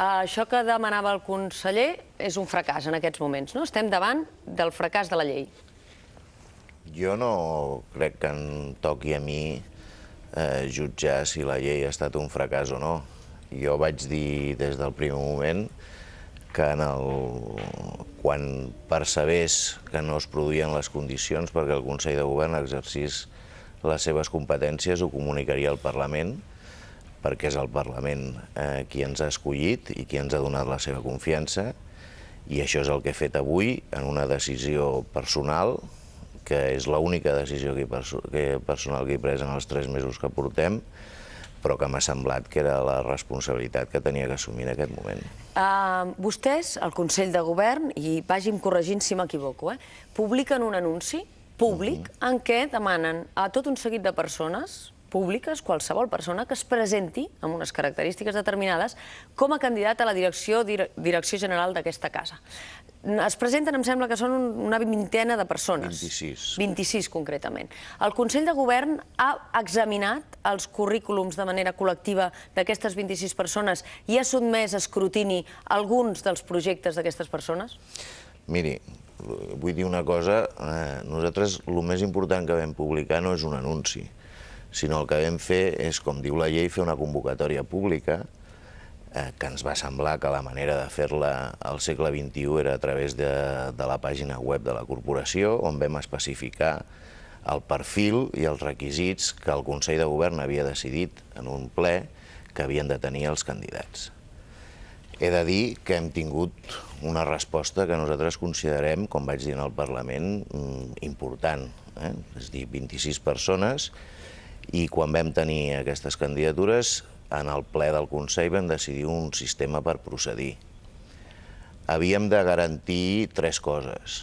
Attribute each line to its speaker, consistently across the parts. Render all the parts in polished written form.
Speaker 1: això que demanava el conseller és un fracàs en aquests moments, no? Estem davant del fracàs de la llei.
Speaker 2: Jo no crec que em toqui a mi jutjar si la llei ha estat un fracàs o no. Jo vaig dir des del primer moment que quan percebés que no es produïen les condicions perquè el Consell de Govern exercís les seves competències, ho comunicaria al Parlament, perquè és el Parlament qui ens ha escollit i qui ens ha donat la seva confiança, i això és el que he fet avui en una decisió personal, que és l'única decisió personal que he pres en els 3 mesos que portem, però que m'ha semblat que era la responsabilitat que tenia que assumir en aquest moment.
Speaker 1: Vostès, el Consell de Govern, i vagin corregint si m'equivoco, publiquen un anunci públic en què demanen a tot un seguit de persones públiques, qualsevol persona que es presenti amb unes característiques determinades com a candidat a la direcció general d'aquesta casa. Es presenten, em sembla que són una vintena de persones.
Speaker 2: 26.
Speaker 1: 26, concretament. El Consell de Govern ha examinat els currículums de manera col·lectiva d'aquestes 26 persones i ha sotmès a escrutini alguns dels projectes d'aquestes persones?
Speaker 2: Miri, vull dir una cosa, nosaltres el més important que vam publicar no és un anunci, sinó el que vam fer és, com diu la llei, fer una convocatòria pública que ens va semblar que la manera de fer-la al segle XXI era a través de la pàgina web de la corporació, on vam especificar el perfil i els requisits que el Consell de Govern havia decidit en un ple que havien de tenir els candidats. He de dir que hem tingut una resposta que nosaltres considerem, com vaig dir en el Parlament, important. És a dir, 26 persones, i quan vam tenir aquestes candidatures, en el ple del Consell vam decidir un sistema per procedir. Havíem de garantir 3 coses.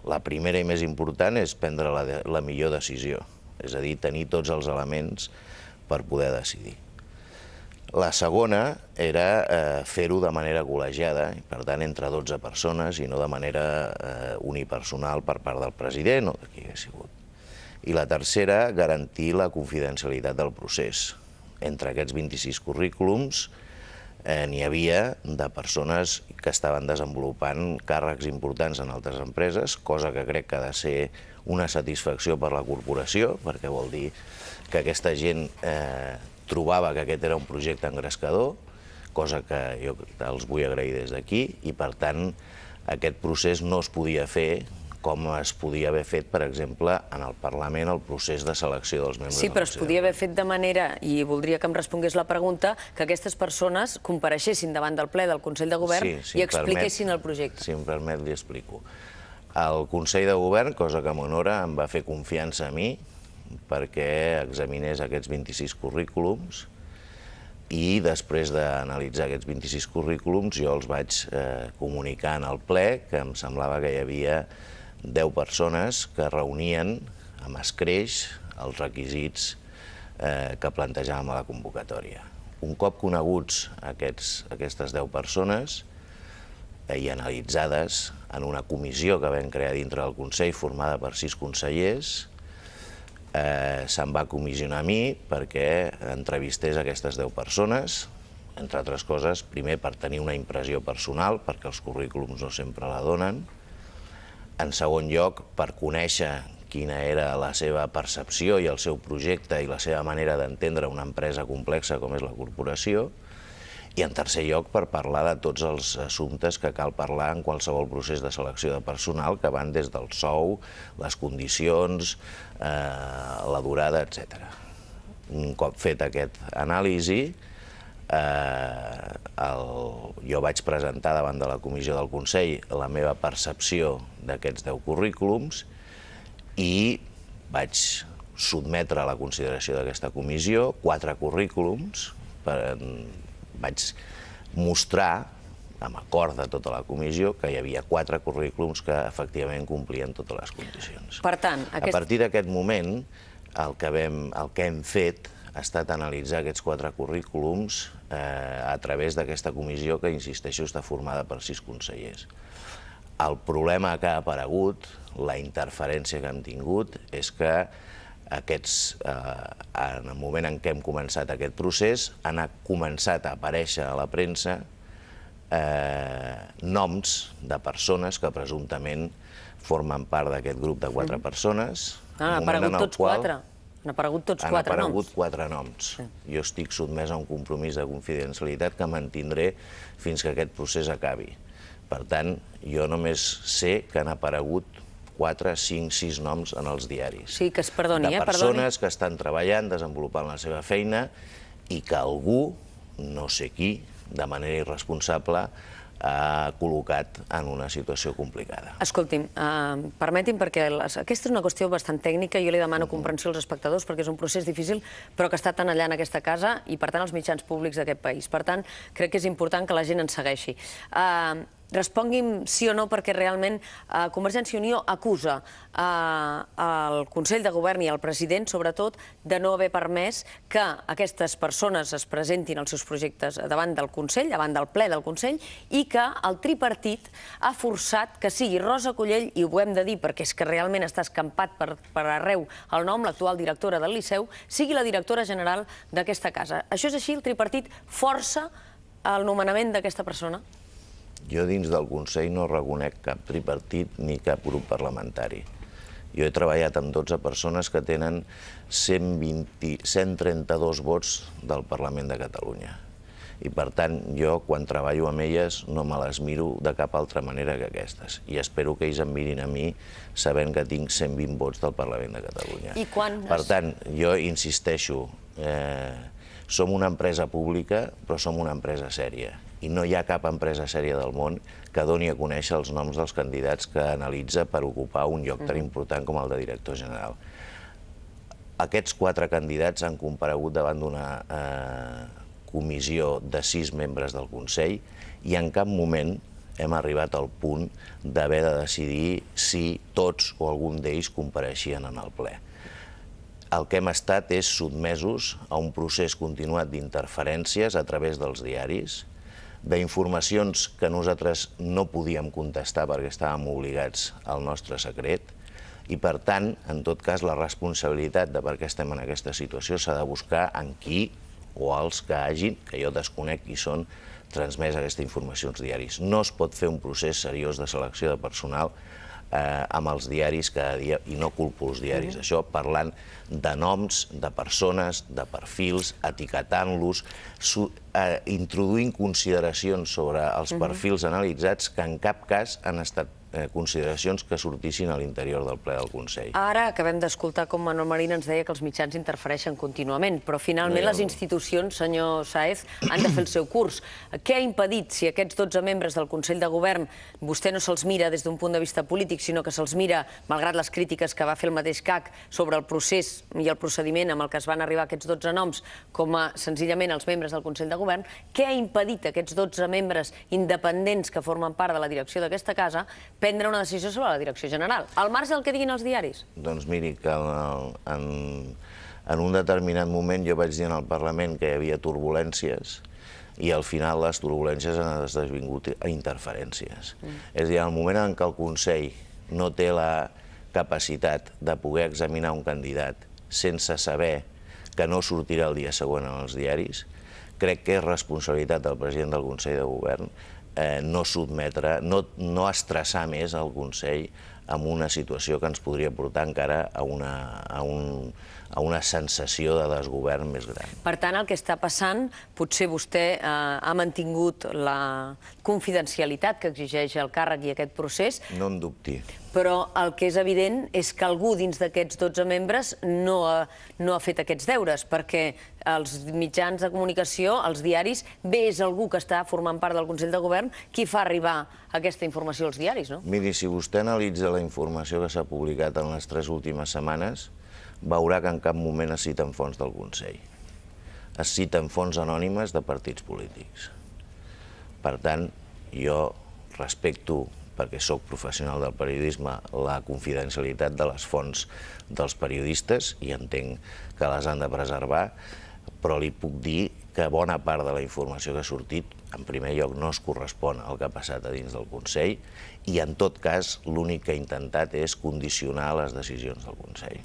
Speaker 2: La primera i més important és prendre la millor decisió, és a dir, tenir tots els elements per poder decidir. La segona era fer-ho de manera col·legiada, i per tant entre 12 persones i no de manera unipersonal per part del president o de qui hagués sigut. I la tercera, garantir la confidencialitat del procés. Entre aquests 26 currículums n'hi havia de persones que estaven desenvolupant càrrecs importants en altres empreses, cosa que crec que ha de ser una satisfacció per la corporació, perquè vol dir que aquesta gent trobava que aquest era un projecte engrescador, cosa que jo els vull agrair des d'aquí, i per tant aquest procés no es podia fer com es podia haver fet, per exemple, en el Parlament, el procés de selecció dels membres del Consell.
Speaker 1: Sí, però es podia haver fet de manera, i voldria que em respongués la pregunta, que aquestes persones compareixessin davant del ple del Consell de Govern i expliquessin el projecte.
Speaker 2: Si em permet, li explico. El Consell de Govern, cosa que m'honora, em va fer confiança a mi perquè examinés aquests 26 currículums i després d'analitzar aquests 26 currículums jo els vaig comunicar en el ple que em semblava que hi havia 10 persones que reunien amb escreix els requisits que plantejàvem a la convocatòria. Un cop coneguts aquestes 10 persones i analitzades en una comissió que vam crear dintre del Consell formada per 6 consellers, se'm va comissionar a mi perquè entrevistés aquestes 10 persones, entre altres coses, primer per tenir una impressió personal, perquè els currículums no sempre la donen, en segon lloc, per conèixer quina era la seva percepció i el seu projecte i la seva manera d'entendre una empresa complexa com és la corporació, i en tercer lloc, per parlar de tots els assumptes que cal parlar en qualsevol procés de selecció de personal, que van des del sou, les condicions, la durada, etc. Un cop fet aquest anàlisi, jo vaig presentar davant de la comissió del Consell la meva percepció d'aquests 10 currículums i vaig sotmetre a la consideració d'aquesta comissió 4 currículums. Vaig mostrar, amb acord de tota la comissió, que hi havia 4 currículums que efectivament complien totes les condicions.
Speaker 1: Per tant,
Speaker 2: a partir d'aquest moment, el que hem fet ha estat analitzar aquests 4 currículums a través d'aquesta comissió que, insisteixo, està formada per 6 consellers. El problema que ha aparegut, la interferència que hem tingut, és que en el moment en què hem començat aquest procés han començat a aparèixer a la premsa noms de persones que presumptament formen part d'aquest grup de 4 persones.
Speaker 1: Han aparegut tots 4. Han aparegut tots 4 noms.
Speaker 2: Han aparegut 4 noms. Jo estic sotmès a un compromís de confidencialitat que mantindré fins que aquest procés acabi. Per tant, jo només sé que han aparegut 4, 5, 6 noms en els diaris.
Speaker 1: Sí, que es perdoni,
Speaker 2: de persones que estan treballant, desenvolupant la seva feina i que algú, no sé qui, de manera irresponsable, ha col·locat en una situació complicada.
Speaker 1: Escolti'm, permeti'm, perquè aquesta és una qüestió bastant tècnica, jo li demano comprensió als espectadors perquè és un procés difícil, però que està tan allà en aquesta casa i, per tant, als mitjans públics d'aquest país. Per tant, crec que és important que la gent ens segueixi. Respongui'm sí o no, perquè realment Convergència i Unió acusa el Consell de Govern i el president, sobretot, de no haver permès que aquestes persones es presentin els seus projectes davant del Consell, davant del ple del Consell, i que el tripartit ha forçat que sigui Rosa Collell, i ho hem de dir perquè és que realment està escampat per arreu el nom, l'actual directora del Liceu, sigui la directora general d'aquesta casa. Això és així? El tripartit força el nomenament d'aquesta persona?
Speaker 2: Jo dins del Consell no reconec cap tripartit ni cap grup parlamentari. Jo he treballat amb 12 persones que tenen 132 vots del Parlament de Catalunya. I per tant, jo quan treballo amb elles no me les miro de cap altra manera que aquestes. I espero que ells em mirin a mi sabent que tinc 120 vots del Parlament de Catalunya.
Speaker 1: I quan?
Speaker 2: Per tant, jo insisteixo, som una empresa pública, però som una empresa sèria. I no hi ha cap empresa sèria del món que doni a conèixer els noms dels candidats que analitza per ocupar un lloc tan important com el de director general. Aquests 4 candidats han comparegut davant d'una comissió de 6 membres del Consell i en cap moment hem arribat al punt d'haver de decidir si tots o algun d'ells compareixien en el ple. El que hem estat és sotmesos a un procés continuat d'interferències a través dels diaris, d'informacions que nosaltres no podíem contestar perquè estàvem obligats al nostre secret i, per tant, en tot cas, la responsabilitat de per què estem en aquesta situació s'ha de buscar en qui o els que hagin, que jo desconec qui són, transmès aquesta informació als diaris. No es pot fer un procés seriós de selecció de personal amb els diaris cada dia, i no culpo els diaris, això parlant de noms, de persones, de perfils, etiquetant-los, introduint consideracions sobre els perfils analitzats que en cap cas han estat consideracions que sortissin a l'interior del ple del Consell.
Speaker 1: Ara acabem d'escoltar com Manuel Marín ens deia que els mitjans interfereixen contínuament, però finalment les institucions, senyor Sáez, han de fer el seu curs. Què ha impedit, si aquests 12 membres del Consell de Govern vostè no se'ls mira des d'un punt de vista polític, sinó que se'ls mira, malgrat les crítiques que va fer el mateix CAC sobre el procés i el procediment amb el que es van arribar aquests 12 noms, com a senzillament els membres del Consell de Govern, què ha impedit aquests 12 membres independents que formen part de la direcció d'aquesta casa prendre una decisió sobre la direcció general, al marge del que diguin els diaris?
Speaker 2: Doncs miri, que en un determinat moment jo vaig dir al Parlament que hi havia turbulències i al final les turbulències han esdevingut interferències. És a dir, en el moment en què el Consell no té la capacitat de poder examinar un candidat sense saber que no sortirà el dia següent en els diaris, crec que és responsabilitat del president del Consell de Govern no sotmetre, no estressar més el Consell amb una situació que ens podria portar encara a una sensació de desgovern més gran.
Speaker 1: Per tant, el que està passant, potser vostè ha mantingut la confidencialitat que exigeix el càrrec i aquest procés.
Speaker 2: No en dubti.
Speaker 1: Però el que és evident és que algú dins d'aquests 12 membres no ha fet aquests deures, perquè els mitjans de comunicació, els diaris, bé és algú que està formant part del Consell de Govern qui fa arribar aquesta informació als diaris, no?
Speaker 2: Miri, si vostè analitza la informació que s'ha publicat en les 3 últimes setmanes, veurà que en cap moment es citen fonts del Consell. Es citen fonts anònimes de partits polítics. Per tant, jo respecto, perquè sóc professional del periodisme, la confidencialitat de les fonts dels periodistes i entenc que les han de preservar, però li puc dir que bona part de la informació que ha sortit, en primer lloc, no es correspon al que ha passat a dins del Consell i, en tot cas, l'únic que ha intentat és condicionar les decisions del Consell.